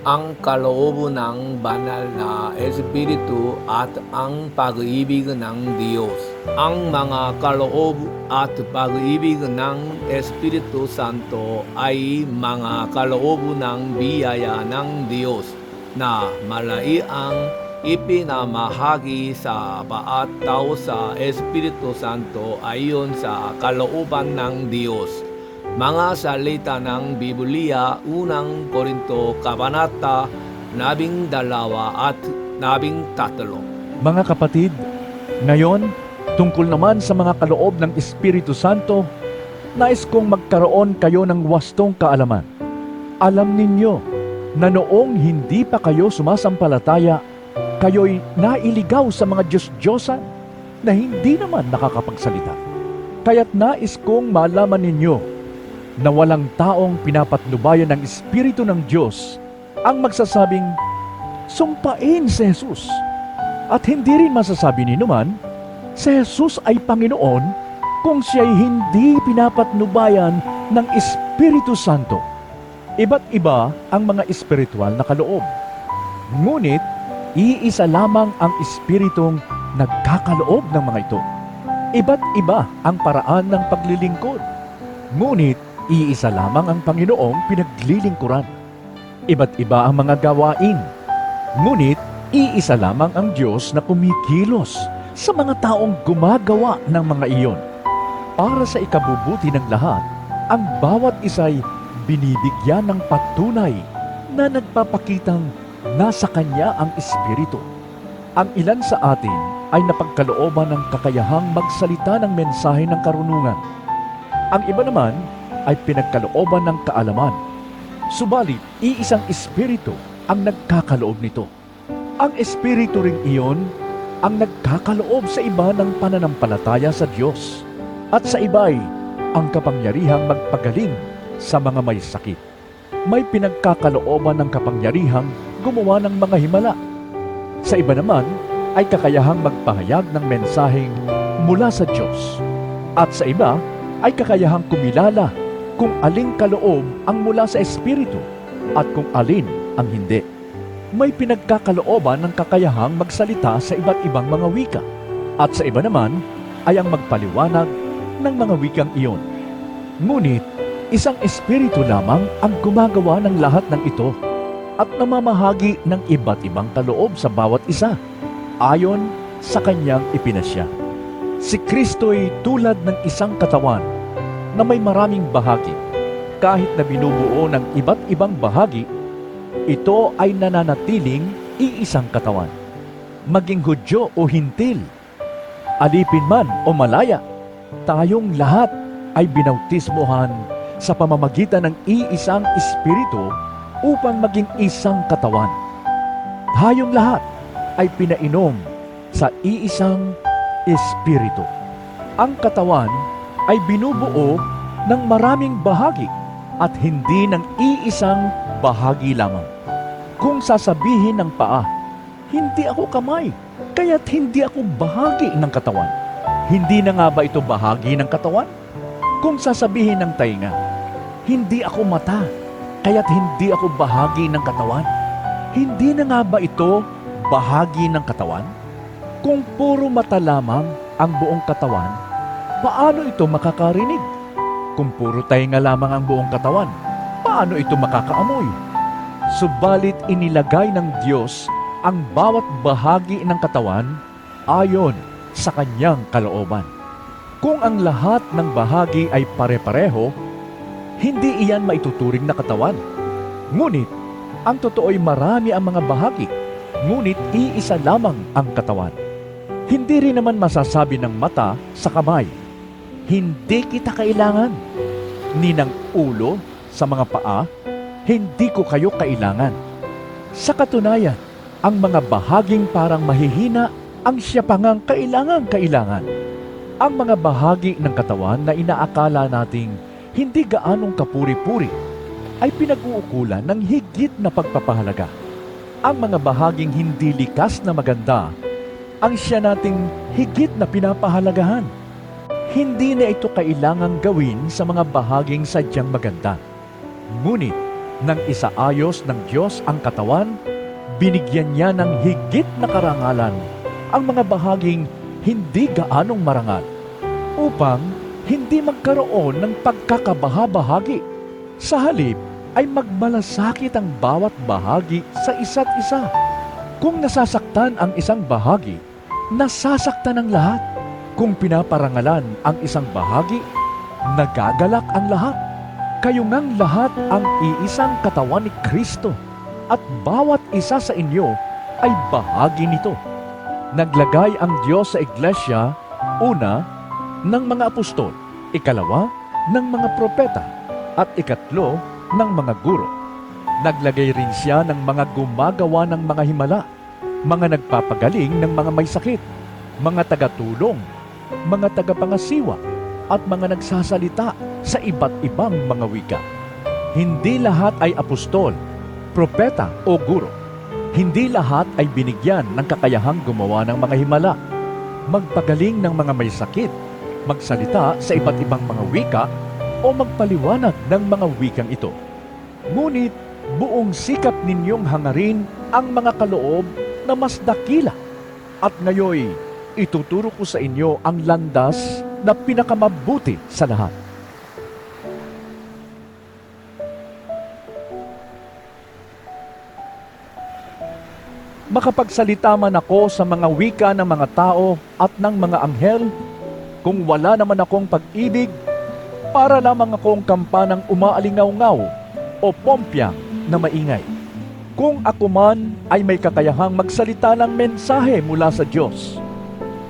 ang kaloob ng banal na Espiritu at ang pag-ibig ng Diyos. Ang mga kaloob at pag-ibig ng Espiritu Santo ay mga kaloob ng biyaya ng Diyos na malaiang ipinamahagi sa bawat tao sa Espiritu Santo ayon sa kalooban ng Diyos. Mga salita ng Biblia, unang Korinto, Kabanata 12 at 13. Mga kapatid, ngayon, tungkol naman sa mga kaloob ng Espiritu Santo, nais kong magkaroon kayo ng wastong kaalaman. Alam ninyo na noong hindi pa kayo sumasampalataya, kayo'y nailigaw sa mga Diyos-Diyosan na hindi naman nakakapagsalita. Kaya't nais kong malaman ninyo na walang taong pinapatnubayan ng Espiritu ng Diyos ang magsasabing, sumpain si Jesus. At hindi rin masasabi ni naman, si Jesus ay Panginoon kung siya'y hindi pinapatnubayan ng Espiritu Santo. Iba't iba ang mga espiritual na kaloob. Ngunit, iisa lamang ang Espiritong nagkakaloob ng mga ito. Iba't iba ang paraan ng paglilingkod. Ngunit, iisa lamang ang Panginoong pinaglilingkuran. Iba't iba ang mga gawain. Ngunit, iisa lamang ang Diyos na kumikilos sa mga taong gumagawa ng mga iyon. Para sa ikabubuti ng lahat, ang bawat isa'y binibigyan ng patunay na nagpapakitang nasa Kanya ang Espiritu. Ang ilan sa atin ay napagkalooban ng kakayahang magsalita ng mensahe ng karunungan. Ang iba naman ay pinagkalooban ng kaalaman. Subalit, iisang Espiritu ang nagkakaloob nito. Ang Espiritu ring iyon ang nagkakaloob sa iba ng pananampalataya sa Diyos at sa iba'y ang kapangyarihang magpagaling sa mga may sakit. May pinagkakalooban ng kapangyarihang gumawa ng mga himala. Sa iba naman ay kakayahang magpahayag ng mensaheng mula sa Diyos. At sa iba ay kakayahang kumilala kung aling kaloob ang mula sa Espiritu at kung alin ang hindi. May pinagkakalooban ng kakayahang magsalita sa iba't ibang mga wika, at sa iba naman ay ang magpaliwanag ng mga wikang iyon. Ngunit, isang Espiritu lamang ang gumagawa ng lahat ng ito at namamahagi ng iba't ibang kaloob sa bawat isa, ayon sa Kanyang ipinasya. Si Kristo'y tulad ng isang katawan na may maraming bahagi. Kahit na binubuo ng iba't ibang bahagi, ito ay nananatiling iisang katawan. Maging Hudyo o Hintil, alipin man o malaya, tayong lahat ay binautismohan sa pamamagitan ng iisang Espiritu upang maging isang katawan. Tayong lahat ay pinainom sa iisang Espiritu. Ang katawan ay binubuo ng maraming bahagi at hindi ng iisang bahagi lamang. Kung sasabihin ng paa, hindi ako kamay, kaya't hindi ako bahagi ng katawan. Hindi na nga ba ito bahagi ng katawan? Kung sasabihin ng tainga, hindi ako mata, kaya't hindi ako bahagi ng katawan. Hindi na nga ba ito bahagi ng katawan? Kung puro mata lamang ang buong katawan, paano ito makakarinig? Kung puro tainga lamang ang buong katawan, paano ito makakaamoy? Subalit inilagay ng Diyos ang bawat bahagi ng katawan ayon sa Kanyang kalooban. Kung ang lahat ng bahagi ay pare-pareho, hindi iyan maituturing na katawan. Ngunit, ang totoo'y marami ang mga bahagi, ngunit iisa lamang ang katawan. Hindi rin naman masasabi ng mata sa kamay, hindi kita kailangan. Ni ng ulo sa mga paa, hindi ko kayo kailangan. Sa katunayan, ang mga bahaging parang mahihina ang siya pa ngang kailangan. Ang mga bahagi ng katawan na inaakala nating hindi gaanong kapuri-puri ay pinag-uukulan ng higit na pagpapahalaga. Ang mga bahaging hindi likas na maganda ang siya nating higit na pinapahalagahan. Hindi na ito kailangang gawin sa mga bahaging sadyang maganda. Ngunit, Nang isaayos ng Diyos ang katawan, binigyan niya ng higit na karangalan ang mga bahaging hindi gaanong marangal upang hindi magkaroon ng pagkakabaha-bahagi. Sa halip ay magmalasakit ang bawat bahagi sa isa't isa. Kung nasasaktan ang isang bahagi, nasasaktan ang lahat. Kung pinaparangalan ang isang bahagi, nagagalak ang lahat. Kayo ngang lahat ang iisang katawan ni Kristo at bawat isa sa inyo ay bahagi nito. Naglagay ang Diyos sa iglesia, una, ng mga apostol, ikalawa, ng mga propeta, at ikatlo, ng mga guro. Naglagay rin siya ng mga gumagawa ng mga himala, mga nagpapagaling ng mga may sakit, mga tagatulong, mga tagapangasiwa, at mga nagsasalita sa iba't ibang mga wika. Hindi lahat ay apostol, propeta o guro. Hindi lahat ay binigyan ng kakayahang gumawa ng mga himala, magpagaling ng mga may sakit, magsalita sa iba't ibang mga wika, o magpaliwanag ng mga wikang ito. Ngunit buong sikap ninyong hangarin ang mga kaloob na mas dakila. At ngayoy, ituturo ko sa inyo ang landas na pinakamabuti sa lahat. Makapagsalita man ako sa mga wika ng mga tao at ng mga anghel, kung wala naman akong pag-ibig, para lamang akong kampanang umaalingaw-ngaw o pompyang na maingay. Kung ako man ay may kakayahang magsalita ng mensahe mula sa Diyos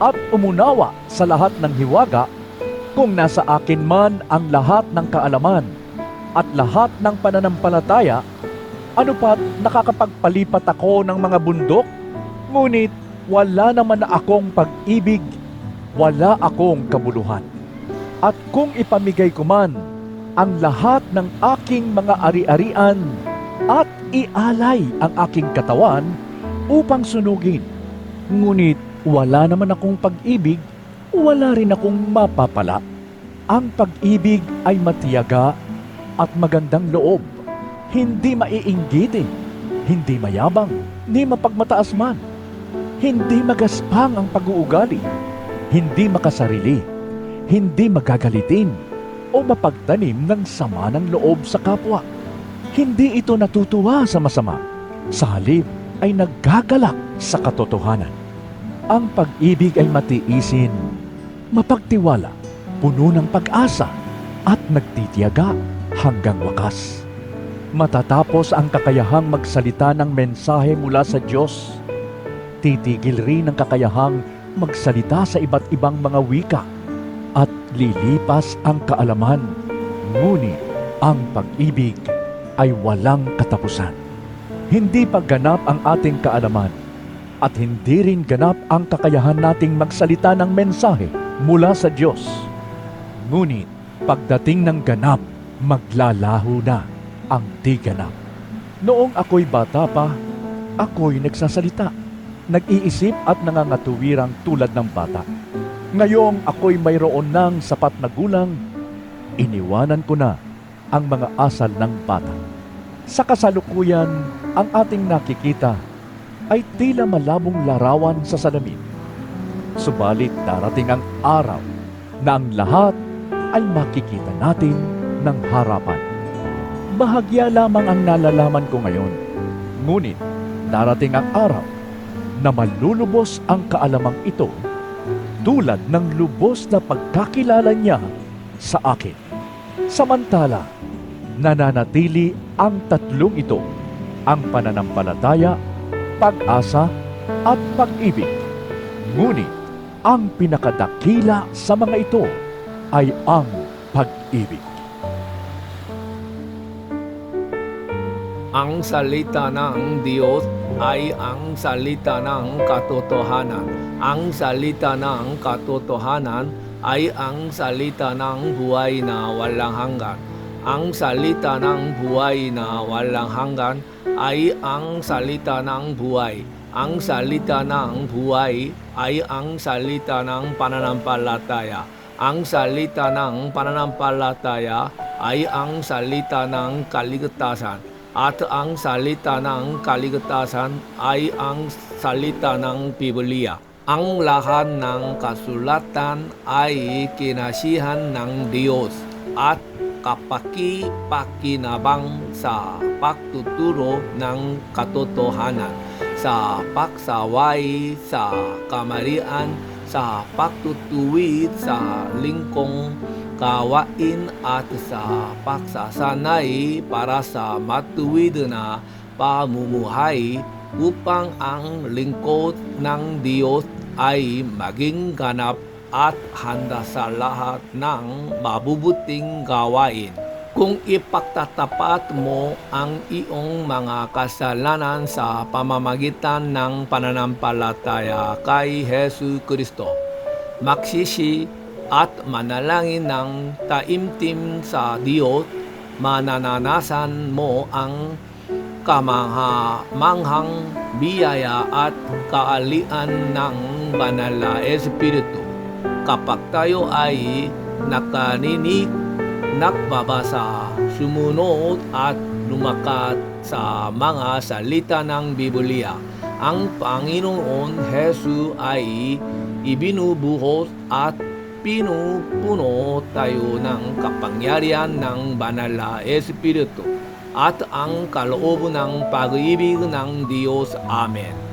at umunawa sa lahat ng hiwaga, kung nasa akin man ang lahat ng kaalaman at lahat ng pananampalataya, ano pat nakakapagpalipat ako ng mga bundok? Ngunit wala naman na akong pag-ibig, wala akong kabuluhan. At kung ipamigay ko man ang lahat ng aking mga ari-arian at ialay ang aking katawan upang sunugin, ngunit wala naman akong pag-ibig, wala rin akong mapapala. Ang pag-ibig ay matiyaga at magandang loob, hindi maiinggitin, hindi mayabang, ni mapagmataas man, hindi magaspang ang pag-uugali, hindi makasarili, hindi magagalitin, o mapagtanim ng sama ng loob sa kapwa. Hindi ito natutuwa sa masama, sa halip ay naggagalak sa katotohanan. Ang pag-ibig ay matiisin, mapagtiwala, puno ng pag-asa, at nagtitiyaga hanggang wakas. Matatapos ang kakayahang magsalita ng mensahe mula sa Diyos, titigil rin ang kakayahang magsalita sa iba't ibang mga wika, at lilipas ang kaalaman, ngunit ang pag-ibig ay walang katapusan. Hindi pa ganap ang ating kaalaman, at hindi rin ganap ang kakayahan nating magsalita ng mensahe mula sa Diyos. Ngunit pagdating ng ganap, maglalaho na ang di ganap. Noong ako'y bata pa, ako'y nagsasalita, nag-iisip at nangangatuwirang tulad ng bata. Ngayong ako'y mayroon ng sapat na gulang, iniwanan ko na ang mga asal ng bata. Sa kasalukuyan, ang ating nakikita ay tila malabong larawan sa salamin. Subalit darating ang araw na ang lahat ay makikita natin ng harapan. Bahagya lamang ang nalalaman ko ngayon. Ngunit darating ang araw na malulubos ang kaalamang ito tulad ng lubos na pagkakilala niya sa akin. Samantala, nananatili ang tatlong ito, ang pananampalataya, pag-asa, at pag-ibig. Ngunit ang pinakadakila sa mga ito ay ang pag-ibig. Ang salita ng Diyos ay ang salita ng katotohanan. Ang salita ng katotohanan ay ang salita ng buhay na walang hanggan. Ang salita ng buhay na walang hanggan ay ang salita ng buhay. Ang salita ng buhay ay ang salita ng pananampalataya. Ang salita ng pananampalataya ay ang salita ng kaligtasan. at ang salita ng kaligtasan ay ang salita ng Biblia. Ang lahat ng kasulatan ay kinasihan ng Diyos at kapaki-pakinabang sa pagtuturo ng katotohanan, sa pagsaway sa kamarian, sa pagtutuwid sa lingkong gawain at sa pagsasanay para sa matuwid na pamumuhay upang ang lingkod ng Diyos ay maging ganap at handa sa lahat ng mabubuting gawain. Kung ipagtatapat mo ang iyong mga kasalanan sa pamamagitan ng pananampalataya kay Hesu Kristo, magsisi at manalangin ng taimtim sa Diyos, manananasan mo ang kamangha-manghang biyaya at kaalian ng Banal na Espiritu. Kapag tayo ay nakaninig, nagbabasa, sumunod at lumakad sa mga salita ng Biblia, ang Panginoon Hesu ay ibinubuhos at pinupuno tayo ng kapangyarihan ng Banal na Espiritu at ang kaloob ng pag-ibig ng Diyos. Amen.